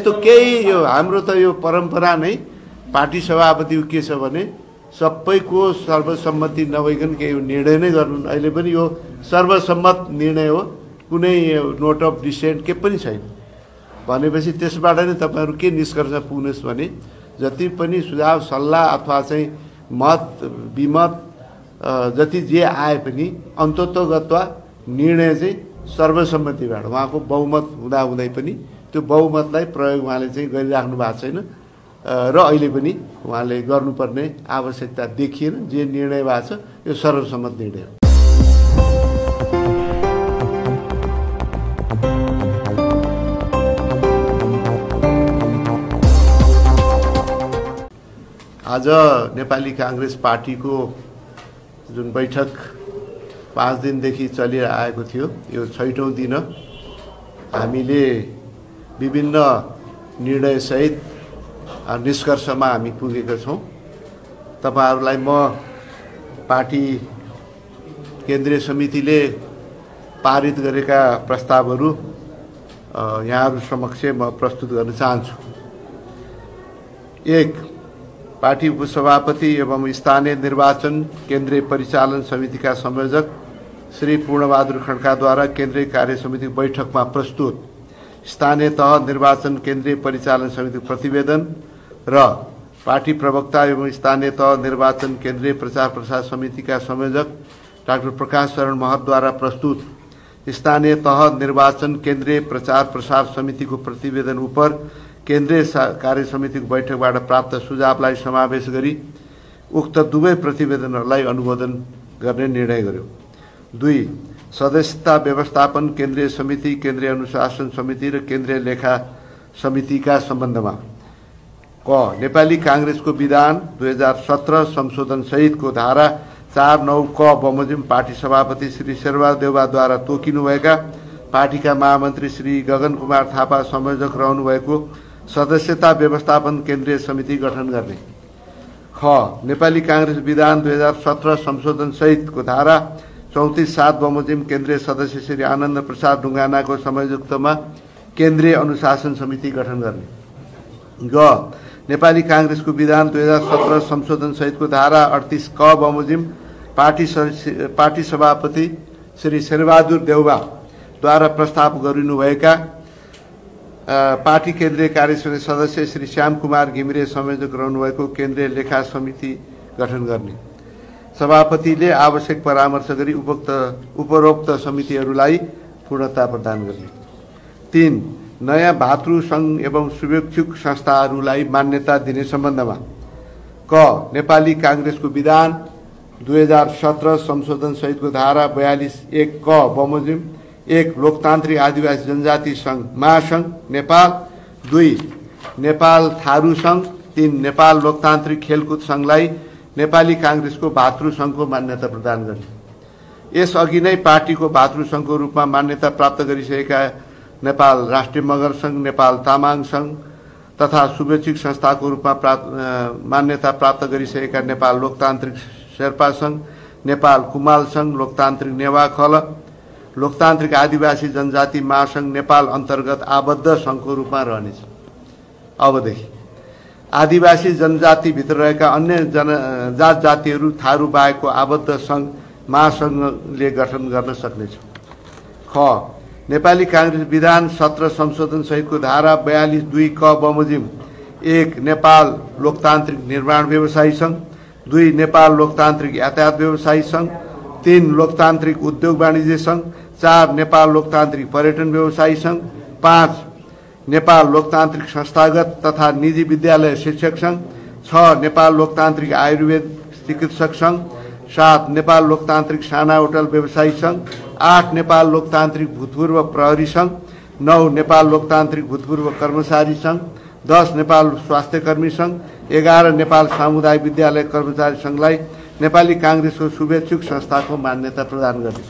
तो केही यो हाम्रो त यो परम्परा नै पार्टी सभापति के छ भने सबैको सर्वसम्मति नभइकन केही निर्णय नै गर्नु। अहिले पनि यो सर्वसम्मत निर्णय हो, कुनै नोट अफ डिसेन्ट के पनि छैन भनेपछि त्यसबाट नै तपाईहरु के निष्कर्ष पुग्नुहोस् भने जति पनि सुझाव सल्लाह अथवा चाहिँ मत विमत जति जे आए पनि अन्ततोगत्वा निर्णय चाहिँ सर्वसम्मतिबाट उहाँको बहुमत हुँदै पनि त्यो बहुमतलाई प्रयोग उहाँले चाहिँ गरिराख्नु भएको छैन र अहिले पनि उहाँले गर्नुपर्ने आवश्यकता देखिएन। जे निर्णय भएको छ यो सर्वसम्मत निर्णय हो। आज नेपाली कांग्रेस पार्टीको जुन बैठक 5 दिनदेखि चलिआएको थियो, यो 6औं दिन हामीले विभिन्न निर्णय सहित निष्कर्षमा हामी पुगेका छौं। तपाईहरुलाई म पार्टी केन्द्रीय समितिले पारित गरेका प्रस्तावहरू यहाँहरु समक्ष म प्रस्तुत गर्न चाहन्छु। 1 पार्टी उपसभापति एवं स्थानीय निर्वाचन केन्द्रीय परिचालन समितिका संयोजक श्री पूर्णबहादुर खड्काद्वारा केन्द्रीय कार्य समिति बैठकमा प्रस्तुत स्थानीय तह निर्वाचन केन्द्रीय परिचालन समिति प्रतिवेदन र पार्टी प्रवक्ता एवं स्थानीय तह निर्वाचन केन्द्रीय प्रचार प्रसार समितिका संयोजक डाक्टर प्रकाश शरण महतद्वारा प्रस्तुत स्थानीय तह निर्वाचन केन्द्रीय प्रचार प्रसार समितिको प्रतिवेदन उपर केन्द्रीय कार्य समितिको बैठकबाट प्राप्त सुझावलाई समावेश गरी उक्त दुवै प्रतिवेदनहरूलाई अनुमोदन गर्ने निर्णय गर्यो। 2 सदस्यता व्यवस्थापन केन्द्रीय समिति, केन्द्रीय अनुशासन समिति र केन्द्रीय लेखा समितिका सम्बन्धमा क नेपाली कांग्रेसको विधान 2017 संशोधन सहितको धारा 49 क बमोजिम पार्टी सभापति श्री शेरबहादुर देउवाद्वारा तोकिनुभएका पार्टीका महामन्त्री श्री गगन कुमार थापा संयोजक रहनुभएको सदस्यता व्यवस्थापन केन्द्रीय समिति गठन गर्ने। ख नेपाली कांग्रेस विधान 2017 संशोधन सहितको धारा 34(7) बमोजिम केन्द्रीय सदस्य श्री आनन्द प्रसाद ढुङ्गानाको संयोजकत्वमा केन्द्रीय अनुशासन समिति गठन गर्ने। ग नेपाली कांग्रेसको विधान 2017 संशोधन सहितको धारा 38 क बमोजिम पार्टी सभापति श्री शेरबहादुर देउवाद्वारा प्रस्ताव गरिनुभएका पार्टी केन्द्रीय कार्य समिति सदस्य श्री श्याम कुमार घिमिरे संयोजक रहनुभएको केन्द्रीय लेखा समिति गठन गर्ने। सभापतिले आवश्यक परामर्श गरी उपरोक्त समितिहरूलाई पूर्णता प्रदान गर्ने। 3 नयाँ भातृ संघ एवं शुभेच्छुक संस्थाहरूलाई मान्यता दिने सम्बन्धमा क नेपाली कांग्रेसको विधान 2017 संशोधन सहितको धारा 42(1) क बमोजिम 1 लोकतान्त्रिक आदिवासी जनजाति संघ महासंघ नेपाल, 2 नेपाल थारू संघ, 3 नेपाल लोकतान्त्रिक खेलकुद संघलाई नेपाली कांग्रेसको भातृ संघको मान्यता प्रदान गर्ने। यसअघि नै पार्टीको भातृ संघको रूपमा मान्यता प्राप्त गरिसकेका नेपाल राष्ट्रिय मगर संघ, नेपाल तामाङ संघ तथा शुभेच्छुक संस्थाको रूपमा मान्यता प्राप्त गरिसकेका नेपाल लोकतान्त्रिक शेर्पा संघ, नेपाल कुमाल संघ, लोकतान्त्रिक नेवा खल, लोकतान्त्रिक आदिवासी जनजाति महासंघ नेपाल अन्तर्गत आबद्ध संघको रूपमा रहनेछ। अबदेखि आदिवासी जनजाति भित्र रहेका अन्य जात जातिहरू थारू बाहेकको आबद्ध संघ महासंघले गठन गर्न सक्नेछ। ख नेपाली कांग्रेस विधान 17 संशोधन सहितको धारा 42(2) क बमोजिम 1 नेपाल लोकतान्त्रिक निर्माण व्यवसायी संघ, 2 नेपाल लोकतान्त्रिक यातायात व्यवसायी संघ, 3 लोकतान्त्रिक उद्योग वाणिज्य संघ, 4 नेपाल लोकतान्त्रिक पर्यटन व्यवसायी संघ, 5 नेपाल लोकतान्त्रिक संस्थागत तथा निजी विद्यालय शिक्षक संघ, 6 नेपाल लोकतान्त्रिक आयुर्वेद चिकित्सक संघ, 7 नेपाल लोकतान्त्रिक साना होटल व्यवसायी संघ, 8 नेपाल लोकतान्त्रिक भूतपूर्व प्रहरी संघ, 9 नेपाल लोकतान्त्रिक भूतपूर्व कर्मचारी संघ, 10 नेपाल स्वास्थ्य कर्मी संघ, 11 नेपाल सामुदायिक विद्यालय कर्मचारी संघलाई नेपाली कांग्रेसको शुभेच्छुक संस्थाको मान्यता प्रदान गर्ने।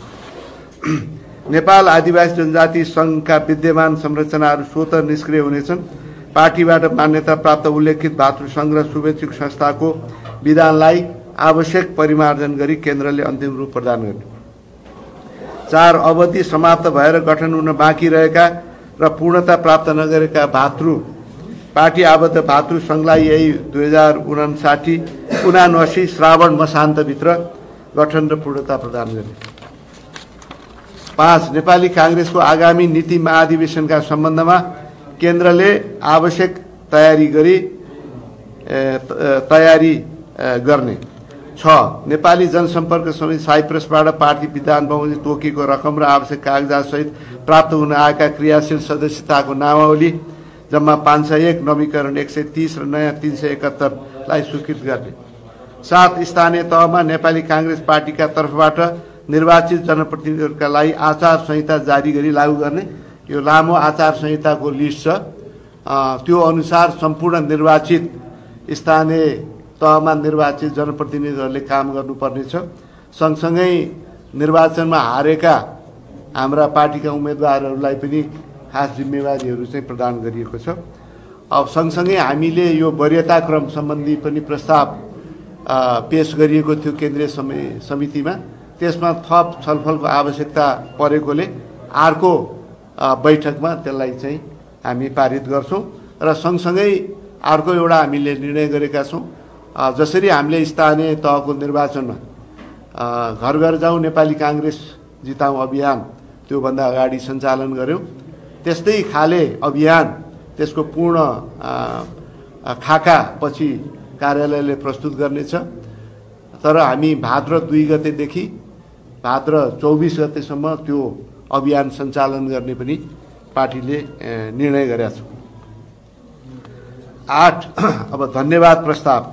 नेपाल आदिवासी जनजाति संघका विद्यमान संरचनाहरू स्वतः निष्क्रिय हुनेछन्। पार्टीबाट मान्यता प्राप्त उल्लेखित भातृ संघ र शुभेच्छुक संस्थाको विधानलाई आवश्यक परिमार्जन गरी केन्द्रले अन्तिम रूप प्रदान गर्ने। 4 अवधि समाप्त भएर गठन हुन बाँकी रहेका र पूर्णता प्राप्त नगरेका भातृ पार्टी आबद्ध भातृ सङ्घलाई यही 2059 श्रावण मसान्तभित्र गठन र पूर्णता प्रदान गर्ने। 5. नेपाली काङ्ग्रेसको आगामी नीति महाधिवेशनका सम्बन्धमा केन्द्रले आवश्यक तयारी गर्ने। 6. नेपाली जनसम्पर्क समिति साइप्रसबाट पार्टी विधान भवनले तोकेको रकम र आवश्यक कागजात सहित प्राप्त हुन आएका क्रियाशील सदस्यताको नामावली जम्मा 501, नवीकरण 130 र नयाँ 371 लाई स्वीकृत गर्ने। 7. स्थानीय तहमा नेपाली काङ्ग्रेस पार्टीका तर्फबाट निर्वाचित जनप्रतिनिधिहरूका लागि आचार संहिता जारी गरी लागू गर्ने। यो लामो आचार संहिताको लिस्ट छ, त्यो अनुसार सम्पूर्ण निर्वाचित स्थानीय तहमा निर्वाचित जनप्रतिनिधिहरूले काम गर्नुपर्नेछ। सँगसँगै निर्वाचनमा हारेका हाम्रा पार्टीका उम्मेदवारहरूलाई पनि खास जिम्मेवारीहरू चाहिँ प्रदान गरिएको छ। अब सँगसँगै हामीले यो वरीयता क्रम सम्बन्धी पनि प्रस्ताव पेश गरिएको थियो केन्द्रीय समितिमा। त्यसमा थप छलफलको आवश्यकता परेकोले अर्को बैठकमा त्यसलाई चाहिँ हामी पारित गर्छौँ। र सँगसँगै अर्को एउटा हामीले निर्णय गरेका छौँ, जसरी हामीले स्थानीय तहको निर्वाचनमा घर घर जाउँ नेपाली काङ्ग्रेस जिताउँ अभियान त्योभन्दा अगाडि सञ्चालन गर्यौँ, त्यस्तै खाले अभियान त्यसको पूर्ण खाका पछि कार्यालयले प्रस्तुत गर्नेछ। तर हामी भाद्र 2 गतेदेखि भाद्र 24 गतेसम्म त्यो अभियान सञ्चालन गर्ने पनि पार्टीले निर्णय गरेका छौँ। 8. अब धन्यवाद प्रस्ताव।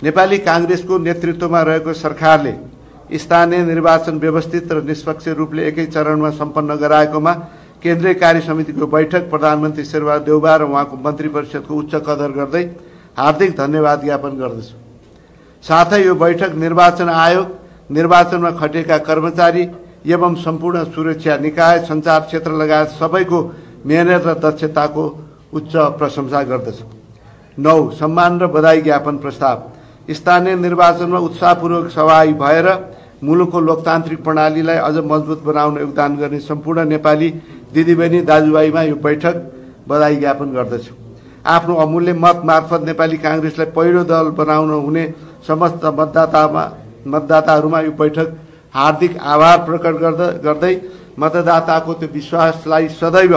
नेपाली काङ्ग्रेसको नेतृत्वमा रहेको सरकारले स्थानीय निर्वाचन व्यवस्थित र निष्पक्ष रूपले एकै चरणमा सम्पन्न गराएकोमा केन्द्रीय कार्य समितिको बैठक प्रधानमन्त्री शेरबहादुर देउबा र उहाँको मन्त्री परिषदको उच्च कदर गर्दै हार्दिक धन्यवाद ज्ञापन गर्दछु। साथै यो बैठक निर्वाचन आयोग, निर्वाचनमा खटेका कर्मचारी एवं सम्पूर्ण सुरक्षा निकाय, सञ्चार क्षेत्र लगायत सबैको मेहनत र दक्षताको उच्च प्रशंसा गर्दछु। 9. सम्मान र बधाई ज्ञापन प्रस्ताव। स्थानीय निर्वाचनमा उत्साहपूर्वक सहभागी भएर मुलुकको लोकतान्त्रिक प्रणालीलाई अझ मजबुत बनाउन योगदान गर्ने सम्पूर्ण नेपाली दिदीबहिनी दाजुभाइमा यो बैठक बधाई ज्ञापन गर्दछु। आफ्नो अमूल्य मत मार्फत नेपाली काङ्ग्रेसलाई पहिलो दल बनाउन हुने समस्त मतदाताहरूमा यो बैठक हार्दिक आभार प्रकट गर्दै मतदाताको त्यो विश्वासलाई सदैव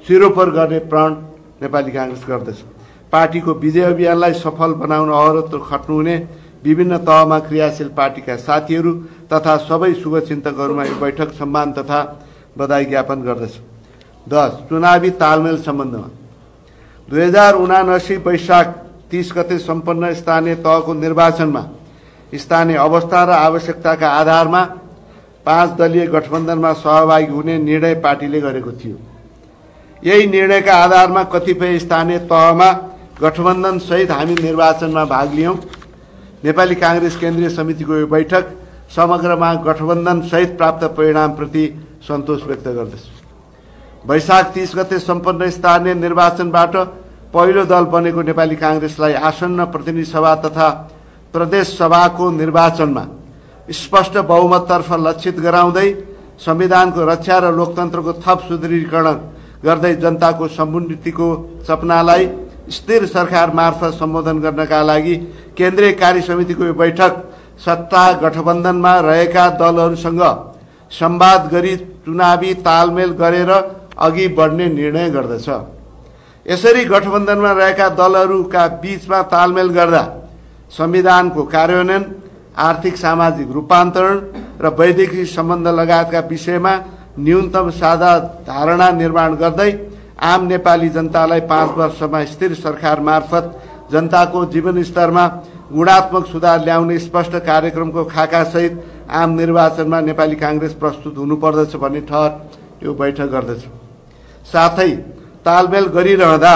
सिरोपर गर्ने प्रण नेपाली काङ्ग्रेस गर्दछ। पार्टीको विजय अभियानलाई सफल बनाउन अहरत्व खट्नुहुने विभिन्न तहमा क्रियाशील पार्टीका साथीहरू तथा सबै शुभचिन्तकहरूमा यो बैठक सम्मान तथा बधाई ज्ञापन गर्दछ। 10. चुनावी तालमेल सम्बन्धमा 2079 वैशाख 30 गते सम्पन्न स्थानीय तहको निर्वाचनमा स्थानीय अवस्था र आवश्यकताका आधारमा 5 दलीय गठबन्धनमा सहभागी हुने निर्णय पार्टीले गरेको थियो। यही निर्णयका आधारमा कतिपय स्थानीय तहमा गठबन्धन सहित हामी निर्वाचनमा भाग लियौँ। नेपाली काङ्ग्रेस केन्द्रीय समितिको यो बैठक समग्रमा गठबन्धन सहित प्राप्त परिणामप्रति सन्तोष व्यक्त गर्दछु। वैशाख 30 गते सम्पन्न स्थानीय निर्वाचनबाट पहिलो दल बनेको नेपाली काङ्ग्रेसलाई आसन्न प्रतिनिधि सभा तथा प्रदेश सभाको निर्वाचनमा स्पष्ट बहुमततर्फ लक्षित गराउँदै संविधानको रक्षा र लोकतन्त्रको थप सुदृढीकरण गर्दै जनताको समुन्नतिको सपनालाई स्थिर सरकार मार्फत सम्बोधन गर्नका लागि केन्द्रीय कार्य समितिको यो बैठक सत्ता गठबन्धनमा रहेका दलहरूसँग संवाद गरी चुनावी तालमेल गरेर अघि बढ्ने निर्णय गर्दछ। यसरी गठबन्धनमा रहेका दलहरूका बीचमा तालमेल गर्दा संविधानको कार्यान्वयन, आर्थिक सामाजिक रूपान्तरण र वैदेशिक सम्बन्ध लगायतका विषयमा न्यूनतम साझा धारणा निर्माण गर्दै आम नेपाली जनतालाई 5 वर्षमा स्थिर सरकार मार्फत जनताको जीवनस्तरमा गुणात्मक सुधार ल्याउने स्पष्ट कार्यक्रमको खाकासहित आम निर्वाचनमा नेपाली काङ्ग्रेस प्रस्तुत हुनुपर्दछ भन्ने ठहर यो बैठक गर्दछ। साथै तालमेल गरिरहँदा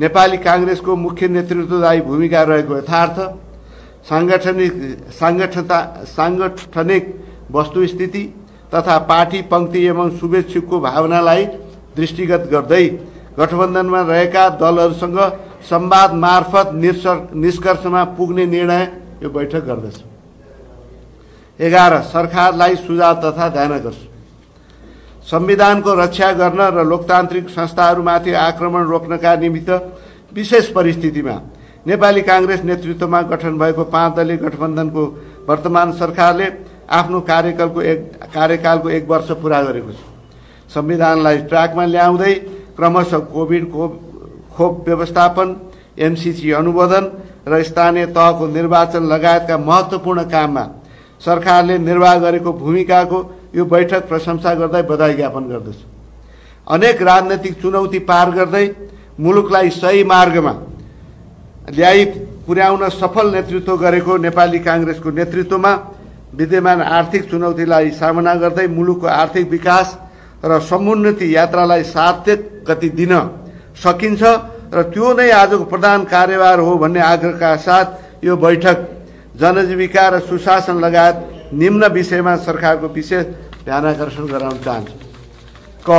नेपाली काङ्ग्रेसको मुख्य नेतृत्वदायी भूमिका रहेको यथार्थ सांगठनिक वस्तुस्थिति तथा पार्टी पंक्ति एवं शुभेच्छुकको भावनालाई दृष्टिगत गर्दै गठबन्धनमा रहेका दलहरूसँग संवाद मार्फत निष्कर्षमा पुग्ने निर्णय यो बैठक गर्दछ। 11. सरकारलाई सुझाव तथा ध्यानाकर्षण। संविधानको रक्षा गर्न र लोकतान्त्रिक संस्थाहरूमाथि आक्रमण रोक्नका निमित्त विशेष परिस्थितिमा नेपाली कांग्रेस नेतृत्वमा गठन भएको 5 दलीय गठबन्धनको वर्तमान सरकारले आफ्नो कार्यकालको 1 वर्ष पूरा गरेको छ। संविधानलाई ट्र्याकमा ल्याउँदै क्रमशः कोभिड खोप व्यवस्थापन, एमसीसी अनुमोदन र स्थानीय तहको निर्वाचन लगायतका महत्त्वपूर्ण काममा सरकारले निर्वाह गरेको भूमिकाको यो बैठक प्रशंसा गर्दै बधाई ज्ञापन गर्दछ। अनेक राजनैतिक चुनौती पार गर्दै मुलुकलाई सही मार्गमा ल्याइ पुर्याउन सफल नेतृत्व गरेको नेपाली कांग्रेसको नेतृत्वमा विद्यमान आर्थिक चुनौतीलाई सामना गर्दै मुलुकको आर्थिक विकास र समुन्नति यात्रालाई सार्थक गति दिन सकिन्छ र त्यो नै आजको प्रधान कार्यभार हो भन्ने आग्रहका साथ यो बैठक जनजीविका र सुशासन लगायत निम्न विषयमा सरकारको विशेष ध्यानाकर्षण गराउन चाहन्छ। क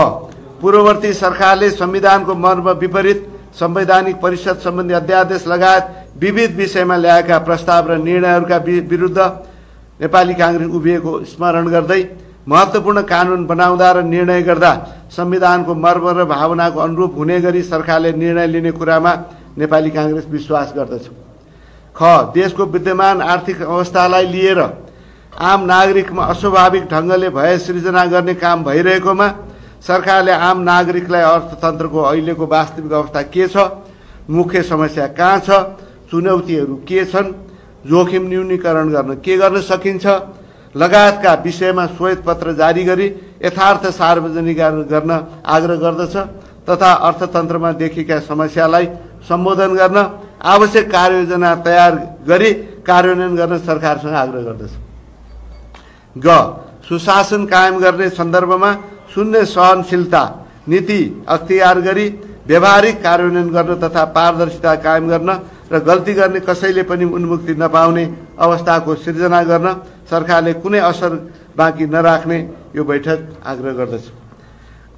पूर्ववर्ती सरकारले संविधानको मर्म विपरीत संवैधानिक परिषद सम्बन्धी अध्यादेश लगायत विविध विषयमा ल्याएका प्रस्ताव र निर्णयहरूका विरुद्ध नेपाली कांग्रेस उभिएको स्मरण गर्दै महत्त्वपूर्ण कानुन बनाउँदा र निर्णय गर्दा संविधानको मर्म र भावनाको अनुरूप हुने गरी सरकारले निर्णय लिने कुरामा नेपाली कांग्रेस विश्वास गर्दछ। ख देशको विद्यमान आर्थिक अवस्थालाई लिएर आम नागरिकमा अस्वाभाविक ढङ्गले भय सृजना गर्ने काम भइरहेकोमा सरकारले आम नागरिकलाई अर्थतन्त्रको अहिलेको वास्तविक अवस्था के छ, मुख्य समस्या कहाँ छ, चुनौतीहरू के छन्, जोखिम न्यूनीकरण गर्न के गर्न सकिन्छ लगायतका विषयमा श्वेत पत्र जारी गरी यथार्थ सार्वजनिक गर्न आग्रह गर्दछ तथा अर्थतन्त्रमा देखिएका समस्यालाई सम्बोधन गर्न आवश्यक कार्ययोजना तयार गरी कार्यान्वयन गर्न सरकारसँग आग्रह गर्दछ। ग सुशासन कायम गर्ने सन्दर्भमा शून्य सहनशीलता नीति अख्तियार गरी व्यावहारिक कार्यान्वयन गर्न तथा पारदर्शिता कायम गर्न र गल्ती गर्ने कसैले पनि उन्मुक्ति नपाउने अवस्थाको सिर्जना गर्न सरकारले कुनै असर बाँकी नराख्ने यो बैठक आग्रह गर्दछ।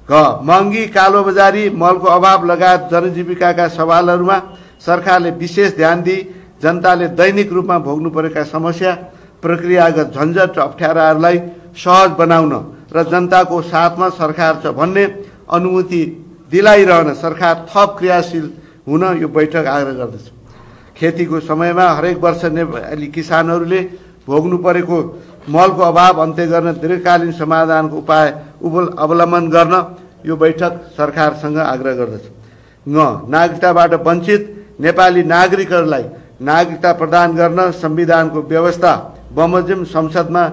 घ महँगी, कालोबजारी, मलको अभाव लगायत जनजीविकाका सवालहरूमा सरकारले विशेष ध्यान दिई जनताले दैनिक रूपमा भोग्नु परेका समस्या, प्रक्रियागत झन्झट र अप्ठ्याराहरूलाई सहज बनाउन र जनताको साथमा सरकार छ भन्ने अनुभूति दिलाइरहन सरकार थप क्रियाशील हुन यो बैठक आग्रह गर्दछ। खेतीको समयमा हरेक वर्ष नेपाली किसानहरूले भोग्नु परेको मलको अभाव अन्त्य गर्न दीर्घकालीन समाधानको उपाय अवलम्बन गर्न यो बैठक सरकारसँग आग्रह गर्दछ। ङ नागरिकताबाट वञ्चित नेपाली नागरिकहरूलाई नागरिकता प्रदान गर्न संविधानको व्यवस्था बमोजिम संसदमा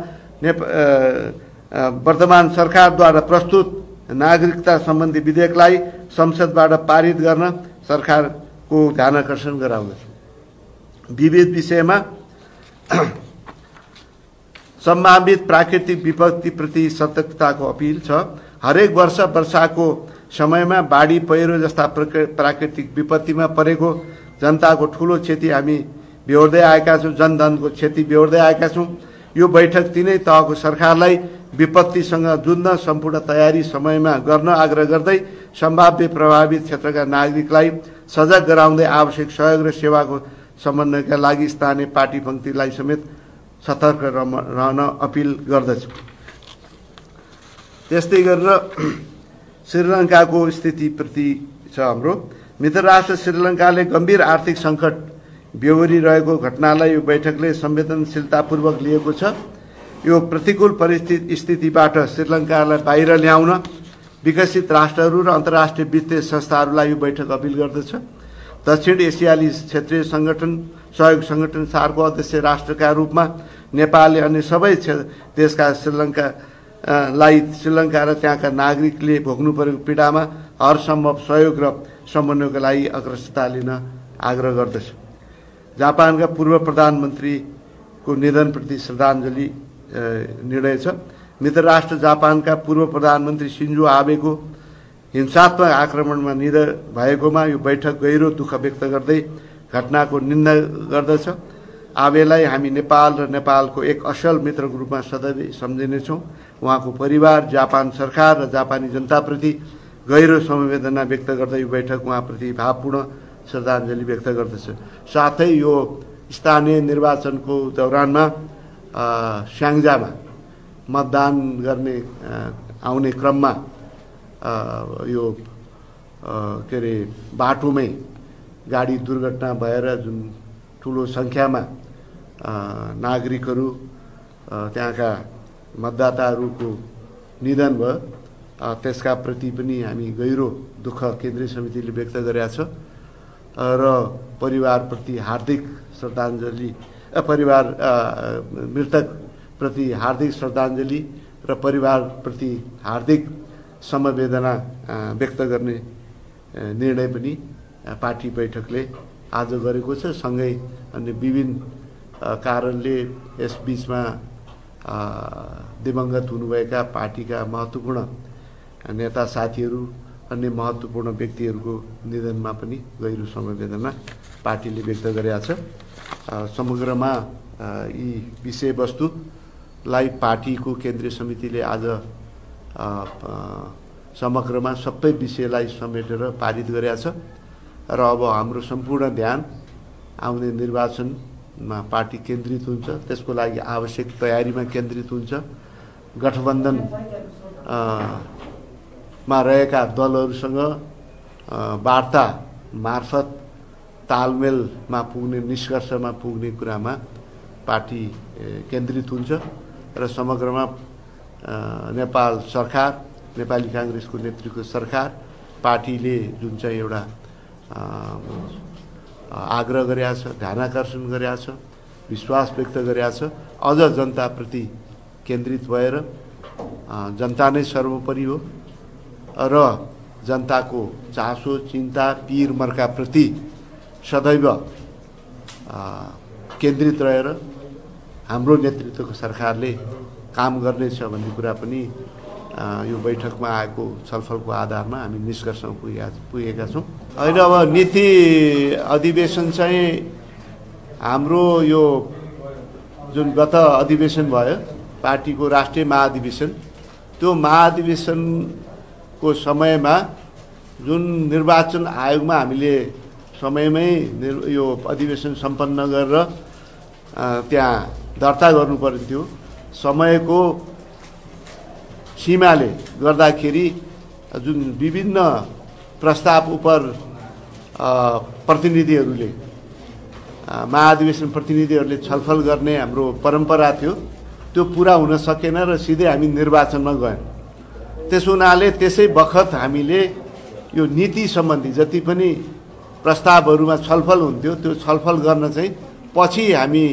वर्तमान सरकारद्वारा प्रस्तुत नागरिकता सम्बन्धी विधेयकलाई संसदबाट पारित गर्न सरकारको ध्यानाकर्षण गराउँदछ। विविध विषयमा सम्भावित प्राकृतिक विपत्तिप्रति सतर्कताको अपिल छ। हरेक वर्ष वर्षाको समयमा बाढी, पहिरो जस्ता प्राकृतिक विपत्तिमा परेको जनताको ठूलो क्षति हामी बेहोर्दै आएका छौँ, जनधनको क्षति बेहोर्दै आएका छौँ। यो बैठक तिनै तहको सरकारलाई विपत्तिसँग जुझ्न सम्पूर्ण तयारी समयमा गर्न आग्रह गर्दै सम्भाव्य प्रभावित क्षेत्रका नागरिकलाई सजग गराउँदै आवश्यक सहयोग र सेवाको समन्वयका लागि स्थानीय पार्टी पङ्क्तिलाई समेत सतर्क रहन अपिल गर्दछ। त्यस्तै गरेर श्रीलङ्काको स्थितिप्रति छ हाम्रो। मित्र राष्ट्र श्रीलङ्काले गम्भीर आर्थिक सङ्कट बेहोरिरहेको घटनालाई यो बैठकले संवेदनशीलतापूर्वक लिएको छ। यो प्रतिकूल स्थितिबाट श्रीलङ्कालाई बाहिर ल्याउन विकसित राष्ट्रहरू र अन्तर्राष्ट्रिय वित्तीय संस्थाहरूलाई यो बैठक अपिल गर्दछ। दक्षिण एसियाली क्षेत्रीय सहयोग सङ्गठन सार्कको अध्यक्ष राष्ट्रका रूपमा नेपालले अन्य सबै देशका श्रीलङ्का र त्यहाँका नागरिकले भोग्नु परेको पीडामा हर सम्भव सहयोग र समन्वयका लागि अग्रसरता लिन आग्रह गर्दछ। जापानका पूर्व प्रधानमन्त्रीको निधनप्रति श्रद्धाञ्जली निर्णय छ। मित्र राष्ट्र जापानका पूर्व प्रधानमन्त्री सिन्जो आबेको हिंसात्मक आक्रमणमा निधन भएकोमा यो बैठक गहिरो दुःख व्यक्त गर्दै घटनाको निन्दा गर्दछ। आबेलाई हामी नेपाल र नेपालको एक असल मित्रको रूपमा सदैव सम्झिनेछौँ। उहाँको परिवार, जापान सरकार र जापानी जनताप्रति गहिरो संवेदना व्यक्त गर्दै यो बैठक उहाँप्रति भावपूर्ण श्रद्धाञ्जली व्यक्त गर्दछ। साथै यो स्थानीय निर्वाचनको दौरानमा स्याङ्जामा मतदान गर्ने आउने क्रममा यो के अरे बाटोमै गाडी दुर्घटना भएर जुन ठुलो सङ्ख्यामा नागरिकहरू त्यहाँका मतदाताहरूको निधन भयो, त्यसका प्रति पनि हामी गहिरो दुःख केन्द्रीय समितिले व्यक्त गरेका छ र परिवारप्रति हार्दिक श्रद्धाञ्जली मृतकप्रति हार्दिक श्रद्धाञ्जली र परिवारप्रति हार्दिक समवेदना व्यक्त गर्ने निर्णय पनि पार्टी बैठकले आज गरेको छ। सँगै अन्य विभिन्न कारणले यस बीचमा दिवंगत हुनुभएका पार्टीका महत्त्वपूर्ण नेता साथीहरू, अन्य महत्त्वपूर्ण व्यक्तिहरूको निधनमा पनि गहिरो समवेदना पार्टीले व्यक्त गरेका छ। समग्रमा यी विषयवस्तुलाई पार्टीको केन्द्रीय समितिले आज समग्रमा सबै विषयलाई समेटेर पारित गरेका छ र अब हाम्रो सम्पूर्ण ध्यान आउने निर्वाचनमा पार्टी केन्द्रित हुन्छ, त्यसको लागि आवश्यक तयारीमा केन्द्रित हुन्छ। गठबन्धन मा रहेका दलहरूसँग वार्ता मार्फत तालमेलमा पुग्ने, निष्कर्षमा पुग्ने कुरामा पार्टी केन्द्रित हुन्छ र समग्रमा नेपाल सरकार, नेपाली काङ्ग्रेसको नेतृत्वको सरकार, पार्टीले जुन चाहिँ एउटा आग्रह गरेका छ, ध्यानाकर्षण गरेका छ, विश्वास व्यक्त गरेका छ, अझ जनताप्रति केन्द्रित भएर जनता नै सर्वोपरि हो र जनताको चासो, चिन्ता, पीर मर्काप्रति सदैव केन्द्रित रहेर हाम्रो नेतृत्वको सरकारले काम गर्नेछ भन्ने कुरा पनि यो बैठकमा आएको छलफलको आधारमा हामी निष्कर्षमा पुगेका छौँ। अहिले अब नीति अधिवेशन चाहिँ हाम्रो यो जुन गत अधिवेशन भयो, पार्टीको राष्ट्रिय महाधिवेशन, त्यो महाधिवेशनको समयमा जुन निर्वाचन आयोगमा हामीले समयमै यो अधिवेशन सम्पन्न गरेर त्यहाँ दर्ता गर्नुपर्ने थियो, समयको सीमाले गर्दाखेरि जुन विभिन्न प्रस्ताव उप प्रतिनिधिहरूले, महाधिवेशन प्रतिनिधिहरूले छलफल गर्ने हाम्रो परम्परा थियो, त्यो पुरा हुन सकेन र सिधै हामी निर्वाचनमा गयौँ। त्यसो हुनाले त्यसै बखत हामीले यो नीति सम्बन्धी जति पनि प्रस्तावहरूमा छलफल हुन्थ्यो त्यो छलफल गर्न चाहिँ पछि हामी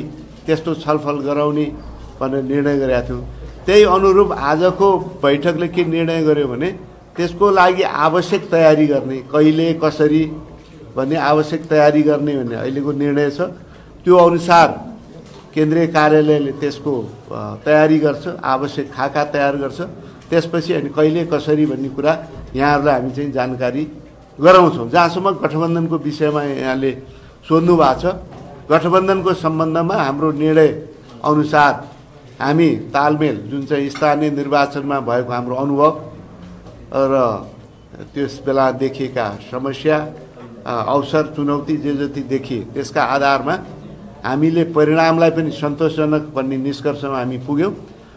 त्यस्तो छलफल गराउने भनेर निर्णय गरेका थियौँ। त्यही अनुरूप आजको बैठकले के निर्णय गर्यो भने त्यसको लागि आवश्यक तयारी गर्ने, कहिले कसरी भन्ने आवश्यक तयारी गर्ने भन्ने अहिलेको निर्णय छ। त्यो अनुसार केन्द्रीय कार्यालयले त्यसको तयारी गर्छ, आवश्यक खाका तयार गर्छ। त्यसपछि अनि कहिले कसरी भन्ने कुरा यहाँहरूलाई हामी चाहिँ जानकारी गराउँछौँ। जहाँसम्म गठबन्धनको विषयमा यहाँले सोध्नु भएको छ, गठबन्धनको सम्बन्धमा हाम्रो निर्णय अनुसार हामी तालमेल जुन चाहिँ स्थानीय निर्वाचनमा भएको हाम्रो अनुभव र त्यस बेला देखिएका समस्या, अवसर, चुनौती जे जति देखिए त्यसका आधारमा हामीले परिणामलाई पनि सन्तोषजनक भन्ने निष्कर्षमा हामी पुग्यौँ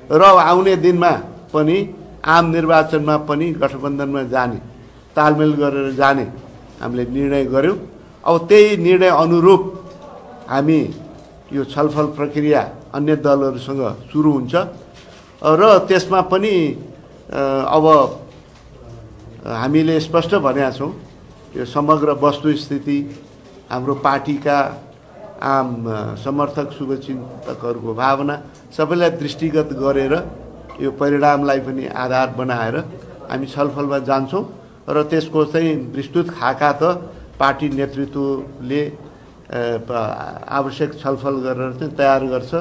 र आउने दिनमा पनि आम निर्वाचनमा पनि गठबन्धनमा जाने, तालमेल गरेर जाने हामीले निर्णय गर्यौँ। अब त्यही निर्णय अनुरूप हामी यो छलफल प्रक्रिया अन्य दलहरूसँग सुरु हुन्छ र त्यसमा पनि अब हामीले स्पष्ट भनेका छौँ, यो समग्र वस्तुस्थिति, हाम्रो पार्टीका आम समर्थक शुभचिन्तकहरूको भावना सबैलाई दृष्टिगत गरेर यो परिणामलाई पनि आधार बनाएर हामी छलफलमा जान्छौँ र त्यसको चाहिँ विस्तृत खाका त पार्टी नेतृत्वले आवश्यक छलफल गरेर चाहिँ तयार गर्छ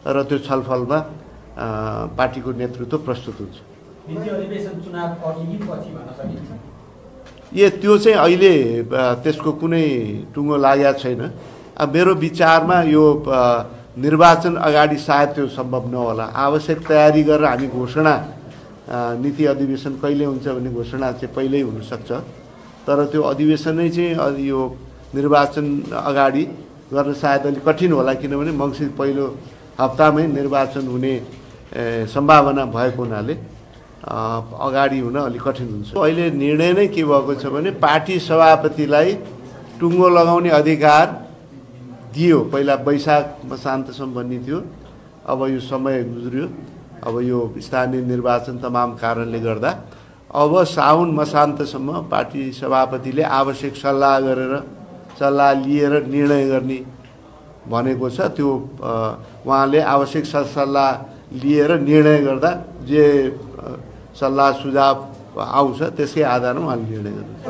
र त्यो छलफलमा पार्टीको नेतृत्व प्रस्तुत हुन्छ। त्यो चाहिँ अहिले त्यसको कुनै टुङ्गो लागेको छैन। अब मेरो विचारमा यो निर्वाचन अगाडि सायद त्यो सम्भव नहोला। आवश्यक तयारी गरेर हामी घोषणा, नीति अधिवेशन कहिले हुन्छ भन्ने घोषणा चाहिँ पहिल्यै हुनसक्छ, तर त्यो अधिवेशनै चाहिँ यो निर्वाचन अगाडि गर्न सायद अलिक कठिन होला, किनभने मङ्सिर पहिलो हप्तामै निर्वाचन हुने सम्भावना भएको हुनाले अगाडि हुन अलिक कठिन हुन्छ। अहिले निर्णय नै के भएको छ भने पार्टी सभापतिलाई टुङ्गो लगाउने अधिकार दियो। पहिला वैशाख मसान्तसम्म भन्ने थियो, अब यो समय गुज्रियो, अब यो स्थानीय निर्वाचन तमाम कारणले गर्दा अब साउन मसान्तसम्म पार्टी सभापतिले आवश्यक सल्लाह लिएर निर्णय गर्ने भनेको छ। त्यो उहाँले आवश्यक सल्लाह लिएर निर्णय गर्दा जे सल्लाह सुझाव आउँछ त्यसकै आधारमा उहाँले निर्णय गर्नुहुन्छ।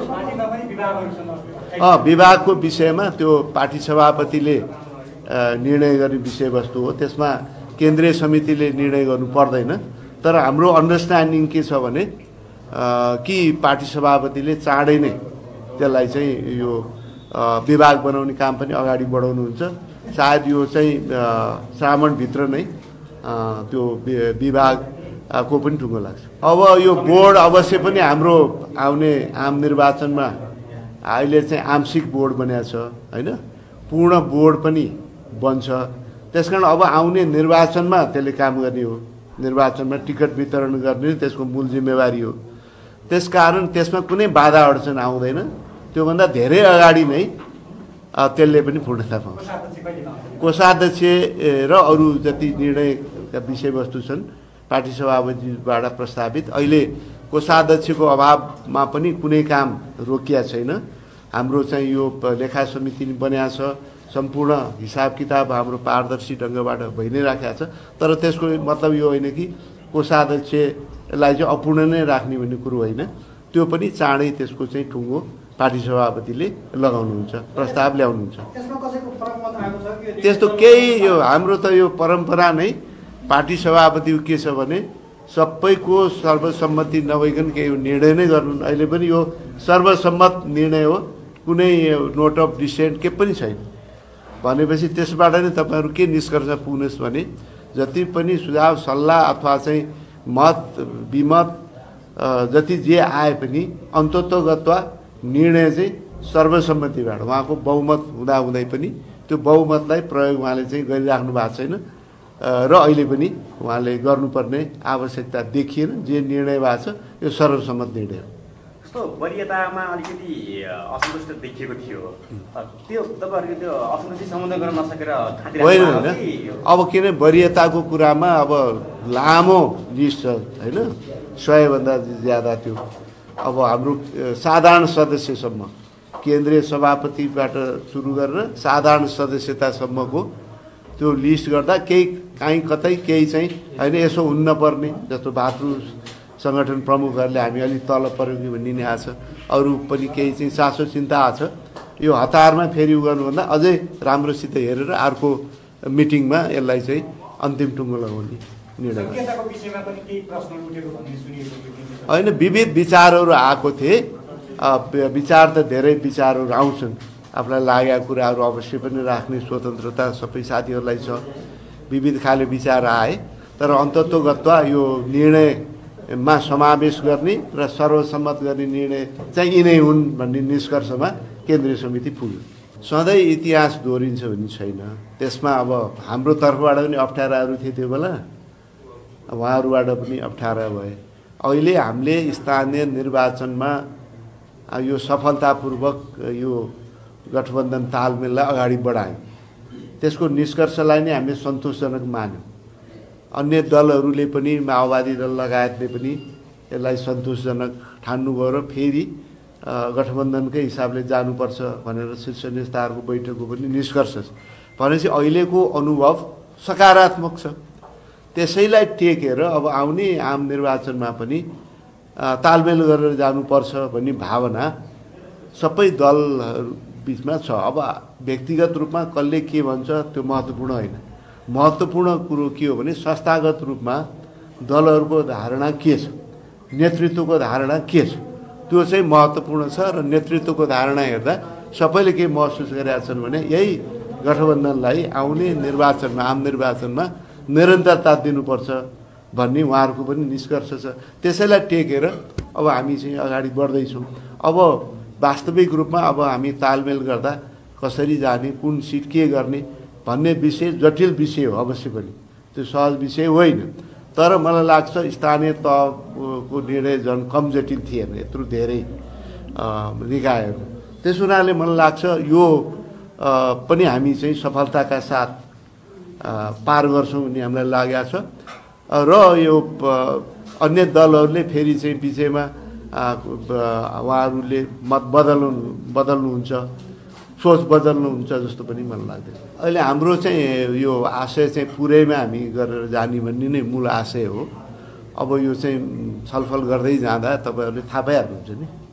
विभागको विषयमा त्यो पार्टी सभापतिले निर्णय गर्ने विषयवस्तु हो, त्यसमा केन्द्रीय समितिले निर्णय गर्नु पर्दैन। तर हाम्रो अन्डरस्ट्यान्डिङ के छ भने कि पार्टी सभापतिले चाँडै नै त्यसलाई चाहिँ यो विभाग बनाउने काम पनि अगाडि बढाउनुहुन्छ। सायद यो चाहिँ श्रावणभित्र नै त्यो विभागको पनि टुङ्गो लाग्छ। अब यो बोर्ड अवश्य पनि हाम्रो आउने आम निर्वाचनमा अहिले चाहिँ आंशिक बोर्ड बनिएको छ होइन, पूर्ण बोर्ड पनि बन्छ। त्यसकारण अब आउने निर्वाचनमा त्यसले काम गर्ने हो, निर्वाचनमा टिकट वितरण गर्ने त्यसको मूल जिम्मेवारी हो। त्यसकारण त्यसमा कुनै बाधा अडचन आउँदैन। त्योभन्दा धेरै अगाडि नै त्यसले पनि पूर्णता पाउँछ। कोषाध्यक्ष र अरू जति निर्णयका विषयवस्तु छन् पार्टी सभापतिबाट प्रस्तावित, अहिले कोषाध्यक्षको अभावमा पनि कुनै काम रोकिया छैन। हाम्रो चाहिँ यो लेखा समिति बन्या छ, सम्पूर्ण हिसाब किताब हाम्रो पारदर्शी ढङ्गबाट भइ नै राखेको छ। तर त्यसको मतलब यो होइन कि कोषाध्यक्षलाई चाहिँ अपूर्ण नै राख्ने भन्ने कुरो होइन। त्यो पनि चाँडै त्यसको चाहिँ टुङ्गो पार्टी सभापतिले लगाउनुहुन्छ, प्रस्ताव ल्याउनुहुन्छ। त्यस्तो केही यो हाम्रो त यो परम्परा नै पार्टी सभापतिको के छ भने सबैको सर्वसम्मति नभइकन केही निर्णय नै गर्नु। अहिले पनि यो सर्वसम्मत निर्णय हो, कुनै नोट अफ डिसेन्ट के पनि छैन भनेपछि त्यसबाट नै तपाईँहरू के निष्कर्ष पुग्नुहोस् भने जति पनि सुझाव सल्लाह अथवा चाहिँ मत विमत जति जे आए पनि अन्ततोगत्वा निर्णय चाहिँ सर्वसम्मतिबाट उहाँको बहुमत हुँदाहुँदै पनि त्यो बहुमतलाई प्रयोग उहाँले चाहिँ गरिराख्नु भएको छैन र अहिले पनि उहाँले गर्नुपर्ने आवश्यकता देखिएन। जे निर्णय भएको छ यो सर्वसम्मत निर्णय हो। जस्तो वरियतामा अलिकति असन्तुष्ट देखिएको थियो, त्यो तपाईँहरूको त्यो असन्तुष्टि सम्बोधन गर्न नसकेर होइन होइन। अब किन वरियताको कुरामा अब लामो लिस्ट छ होइन, 100भन्दा ज्यादा। त्यो अब हाम्रो साधारण सदस्यसम्म केन्द्रीय सभापतिबाट सुरु गरेर साधारण सदस्यतासम्मको त्यो लिस्ट गर्दा केही काहीँ कतै केही चाहिँ होइन यसो हुन्न पर्ने, जस्तो भातृ सङ्गठन प्रमुखहरूले हामी अलिक तल पर्यो कि भन्ने नै आएको छ। अरू पनि केही चाहिँ चासो चिन्ता आएको छ। यो हतारमा फेरि गर्नुभन्दा अझै राम्रोसित हेरेर अर्को मिटिङमा यसलाई चाहिँ अन्तिम टुङ्गो लगाउने निर्णय होइन। विविध विचारहरू आएको थिए, विचार त धेरै विचारहरू आउँछन्, आफूलाई लागेका कुराहरू अवश्य पनि राख्ने स्वतन्त्रता सबै साथीहरूलाई छ। विविध खाले विचार आए, तर अन्ततोगत्वा यो निर्णयमा समावेश गर्ने र सर्वसम्मत गर्ने निर्णय चाहिँ यिनै हुन् भन्ने निष्कर्षमा केन्द्रीय समिति पुग्यो। सधैँ इतिहास दोहोरिन्छ भन्ने छैन। त्यसमा अब हाम्रो तर्फबाट पनि अप्ठ्याराहरू थिए त्यो बेला, उहाँहरूबाट पनि अप्ठ्यारा भए। अहिले हामीले स्थानीय निर्वाचनमा यो सफलतापूर्वक यो गठबन्धन तालमेललाई अगाडि बढायौँ। त्यसको निष्कर्षलाई नै हामीले सन्तोषजनक मान्यौँ। अन्य दलहरूले पनि माओवादी दल लगायतले पनि यसलाई सन्तोषजनक ठान्नुभयो र फेरि गठबन्धनकै हिसाबले जानुपर्छ भनेर शीर्ष नेताहरूको बैठकको पनि निष्कर्ष छ। भनेपछि अहिलेको अनुभव सकारात्मक छ। त्यसैलाई टेकेर अब आउने आम निर्वाचनमा पनि तालमेल गरेर जानुपर्छ भन्ने भावना सबै दलहरू बिचमा छ। अब व्यक्तिगत रूपमा कसले के भन्छ त्यो महत्त्वपूर्ण होइन। महत्त्वपूर्ण कुरो के हो भने संस्थागत रूपमा दलहरूको धारणा के छ, नेतृत्वको धारणा के छ, त्यो चाहिँ महत्त्वपूर्ण छ। र नेतृत्वको धारणा हेर्दा सबैले के महसुस गरेका छन् भने यही गठबन्धनलाई आउने निर्वाचनमा आम निर्वाचनमा निरन्तरता दिनुपर्छ भन्ने उहाँहरूको पनि निष्कर्ष छ। त्यसैलाई टेकेर अब हामी चाहिँ अगाडि बढ्दैछौँ। अब वास्तविक रूपमा अब हामी तालमेल गर्दा कसरी जाने, कुन सिट के गर्ने भन्ने विषय जटिल विषय हो अवश्य पनि, त्यो सहज विषय होइन। तर मलाई लाग्छ स्थानीय तहको निर्णय झन् कम जटिल थिएन, यत्रो धेरै निकायहरू। त्यस हुनाले मलाई लाग्छ यो पनि हामी चाहिँ सफलताका साथ पार गर्छौँ भन्ने हामीलाई लागेको छ र यो अन्य दलहरूले फेरि चाहिँ विषयमा उहाँहरूले मत बदल्नुहुन्छ, सोच बदल्नुहुन्छ जस्तो पनि मलाई लाग्दैन। अहिले हाम्रो चाहिँ यो आशय चाहिँ पुरैमा हामी गरेर जाने भन्ने नै मूल आशय हो। अब यो चाहिँ छलफल गर्दै जाँदा तपाईँहरूले थाहा पाइहाल्नुहुन्छ नि।